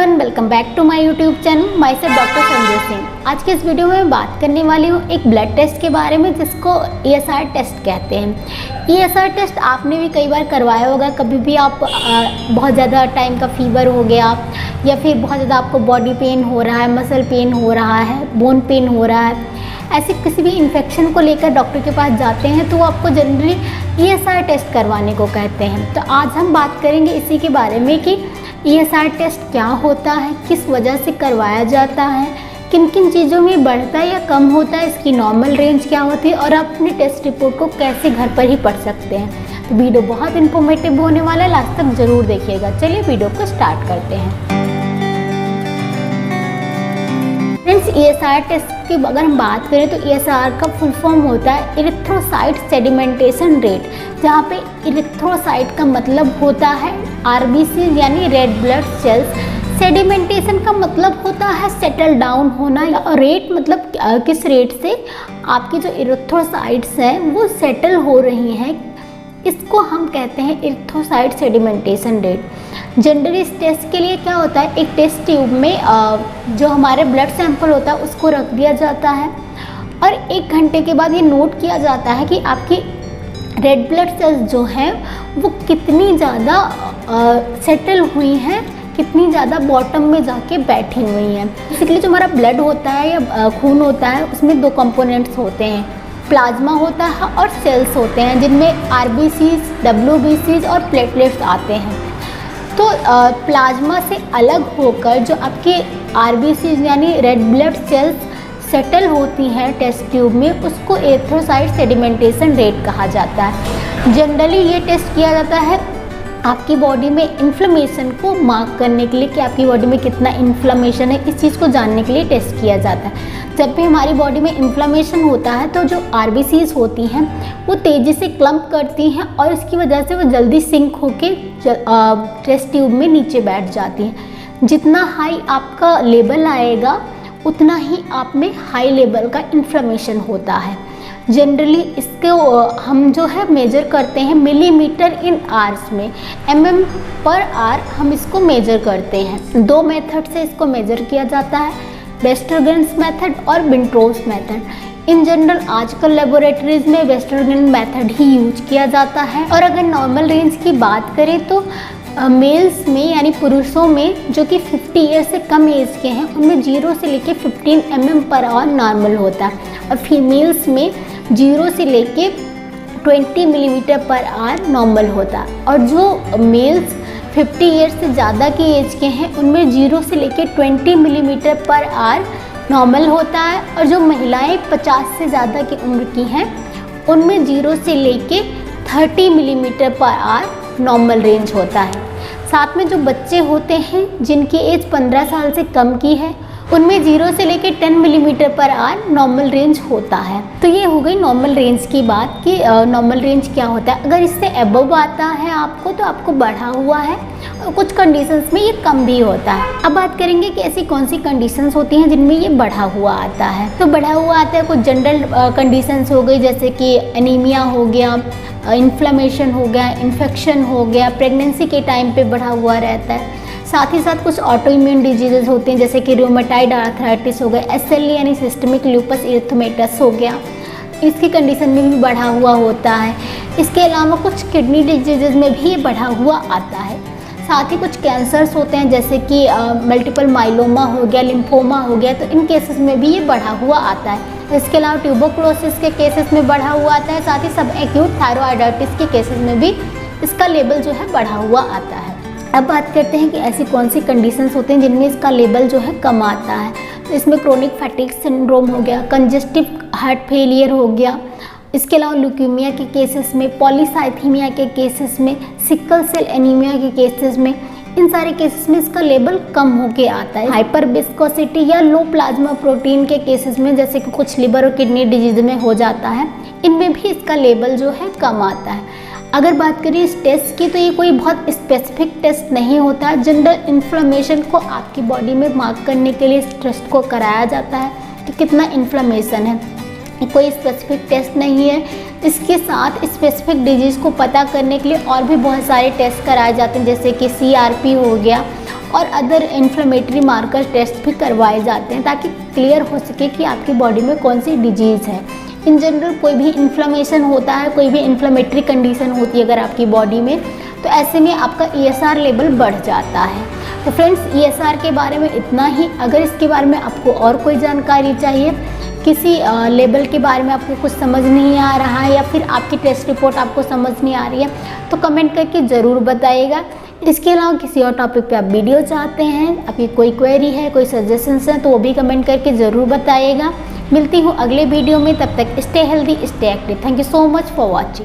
Everyone, welcome back to my YouTube channel. My self doctor Sanjay Singh. आज के इस video में मैं बात करने वाली हूँ एक ब्लड टेस्ट के बारे में जिसको ESR टेस्ट कहते हैं। ESR टेस्ट आपने भी कई बार करवाया होगा। कभी भी आप बहुत ज़्यादा टाइम का फीवर हो गया या फिर बहुत ज़्यादा आपको बॉडी पेन हो रहा है, मसल पेन हो रहा है, बोन पेन हो रहा है, ऐसे किसी भी इन्फेक्शन को लेकर डॉक्टर के पास जाते हैं तो वो आपको जनरली ESR टेस्ट करवाने को कहते हैं। तो आज हम बात करेंगे इसी के बारे में कि ESR टेस्ट क्या होता है, किस वजह से करवाया जाता है, किन किन चीज़ों में बढ़ता है या कम होता है, इसकी नॉर्मल रेंज क्या होती है और आप अपने टेस्ट रिपोर्ट को कैसे घर पर ही पढ़ सकते हैं। तो वीडियो बहुत इन्फॉर्मेटिव होने वाला है, लास्ट तक ज़रूर देखिएगा। चलिए वीडियो को स्टार्ट करते हैं। फ्रेंड्स, ESR टेस्ट की अगर हम बात करें तो ESR का फुल फॉर्म होता है इरिथ्रोसाइट सेडिमेंटेशन रेट, जहाँ पे इरिथ्रोसाइट का मतलब होता है RBC यानी रेड ब्लड सेल्स। सेडिमेंटेशन का मतलब होता है सेटल डाउन होना, या रेट मतलब किस रेट से आपकी जो इरिथ्रोसाइट्स हैं वो सेटल हो रही हैं, इसको हम कहते हैं इरिथ्रोसाइट सेडिमेंटेशन रेट। जनरली इस टेस्ट के लिए क्या होता है, एक टेस्ट ट्यूब में जो हमारे ब्लड सैंपल होता है उसको रख दिया जाता है और 1 घंटे के बाद ये नोट किया जाता है कि आपकी रेड ब्लड सेल्स जो हैं वो कितनी ज़्यादा सेटल हुई हैं, कितनी ज़्यादा बॉटम में जाके बैठी हुई हैं। बेसिकली जो हमारा ब्लड होता है या खून होता है उसमें 2 कंपोनेंट्स होते हैं, प्लाज्मा होता है और सेल्स होते हैं, जिनमें RBCs, WBCs और प्लेटलेट्स आते हैं। तो प्लाज्मा से अलग होकर जो आपके RBCs यानी रेड ब्लड सेल्स सेटल होती हैं टेस्ट ट्यूब में, उसको एरिथ्रोसाइट सेडिमेंटेशन रेट कहा जाता है। जनरली ये टेस्ट किया जाता है आपकी बॉडी में इन्फ्लेमेशन को मार्क करने के लिए कि आपकी बॉडी में कितना इन्फ्लेमेशन है, इस चीज़ को जानने के लिए टेस्ट किया जाता है। जब भी हमारी बॉडी में इन्फ्लेमेशन होता है तो जो RBCs होती हैं वो तेज़ी से क्लम्प करती हैं और इसकी वजह से वो जल्दी सिंक होके टेस्ट ट्यूब में नीचे बैठ जाती हैं। जितना हाई आपका लेवल आएगा उतना ही आप में हाई लेवल का इन्फ्लेमेशन होता है। जनरली इसको हम जो है मेजर करते हैं मिलीमीटर इन आवर्स में, mm/आवर हम इसको मेजर करते हैं। 2 मेथड से इसको मेजर किया जाता है, वेस्टरगन्स मेथड और विंट्रोस मेथड। इन जनरल आजकल लेबोरेटरीज में वेस्टरगन मेथड ही यूज किया जाता है। और अगर नॉर्मल रेंज की बात करें तो मेल्स में यानी पुरुषों में जो कि 50 ईयर से कम एज के हैं उनमें 0 से लेके 15 mm/आवर नॉर्मल होता है और फीमेल्स में 0 से लेके 20 mm/आवर नॉर्मल होता है। और जो मेल्स 50 ईयर से ज़्यादा की एज के हैं उनमें 0 से लेके 20 mm/आवर नॉर्मल होता है और जो महिलाएं 50 से ज़्यादा की उम्र की हैं उनमें 0 से लेके 30 mm/आवर नॉर्मल रेंज होता है। साथ में जो बच्चे होते हैं जिनकी एज 15 साल से कम की है उनमें 0 से लेकर 10 mm/आवर नॉर्मल रेंज होता है। तो ये हो गई नॉर्मल रेंज की बात कि नॉर्मल रेंज क्या होता है। अगर इससे अबव आता है आपको तो आपको बढ़ा हुआ है, और कुछ कंडीशंस में ये कम भी होता है। अब बात करेंगे कि ऐसी कौन सी कंडीशंस होती हैं जिनमें ये बढ़ा हुआ आता है। तो बढ़ा हुआ आता है कुछ जनरल कंडीशंस हो गई, जैसे कि एनीमिया हो गया, इन्फ्लेमेशन हो गया, इन्फेक्शन हो गया, प्रेगनेंसी के टाइम पे बढ़ा हुआ रहता है। साथ ही साथ कुछ ऑटो इम्यून डिजीजेज होते हैं जैसे कि रूमेटाइड आर्थराइटिस हो गया, SLE यानी सिस्टमिक लूपस इरिथमेटस हो गया, इसकी कंडीशन में भी बढ़ा हुआ होता है। इसके अलावा कुछ किडनी डिजीजेज में भी ये बढ़ा हुआ आता है। साथ ही कुछ कैंसर्स होते हैं जैसे कि मल्टीपल माइलोमा हो गया, लिम्फोमा हो गया, तो इन केसेस में भी ये बढ़ा हुआ आता है। इसके अलावा ट्यूबरकुलोसिस के केसेस में बढ़ा हुआ आता है। साथ ही सब एक्यूट थायरॉयडाइटिस के केसेस में भी इसका लेवल जो है बढ़ा हुआ आता है। अब बात करते हैं कि ऐसी कौन सी कंडीशंस होती हैं जिनमें इसका लेवल जो है कम आता है। तो इसमें क्रोनिक फैटिग सिंड्रोम हो गया, कंजेस्टिव हार्ट फेलियर हो गया, इसके अलावा ल्यूकीमिया के केसेस में, पॉलीसाइथीमिया के केसेस में, सिकल सेल एनीमिया के केसेस में, इन सारे केसेस में इसका लेवल कम होके आता है। हाइपर विस्कोसिटी या लो प्लाज्मा प्रोटीन के केसेस में, जैसे कि कुछ लिवर और किडनी डिजीज में हो जाता है, इनमें भी इसका लेवल जो है कम आता है। अगर बात करें इस टेस्ट की तो ये कोई बहुत स्पेसिफिक टेस्ट नहीं होता है। जनरल इन्फ्लेमेशन को आपकी बॉडी में मार्क करने के लिए इस टेस्ट को कराया जाता है कि कितना इन्फ्लेमेशन है। कोई स्पेसिफिक टेस्ट नहीं है। इसके साथ स्पेसिफिक डिजीज़ को पता करने के लिए और भी बहुत सारे टेस्ट कराए जाते हैं, जैसे कि CRP हो गया और अदर इन्फ्लेमेटरी मार्कर टेस्ट भी करवाए जाते हैं, ताकि क्लियर हो सके कि आपकी बॉडी में कौन सी डिजीज़ है। इन जनरल कोई भी इन्फ्लेमेशन होता है, कोई भी इन्फ्लेमेटरी कंडीशन होती है अगर आपकी बॉडी में, तो ऐसे में आपका ESR लेवल बढ़ जाता है। तो फ्रेंड्स, ESR के बारे में इतना ही। अगर इसके बारे में आपको और कोई जानकारी चाहिए, किसी लेवल के बारे में आपको कुछ समझ नहीं आ रहा है या फिर आपकी टेस्ट रिपोर्ट आपको समझ नहीं आ रही है, तो कमेंट करके ज़रूर बताइएगा। इसके अलावा किसी और टॉपिक पे आप वीडियो चाहते हैं, आपकी कोई क्वेरी है, कोई सजेशंस हैं, तो वो भी कमेंट करके ज़रूर बताइएगा। मिलती हूँ अगले वीडियो में, तब तक stay healthy, stay active. Thank you so much for watching.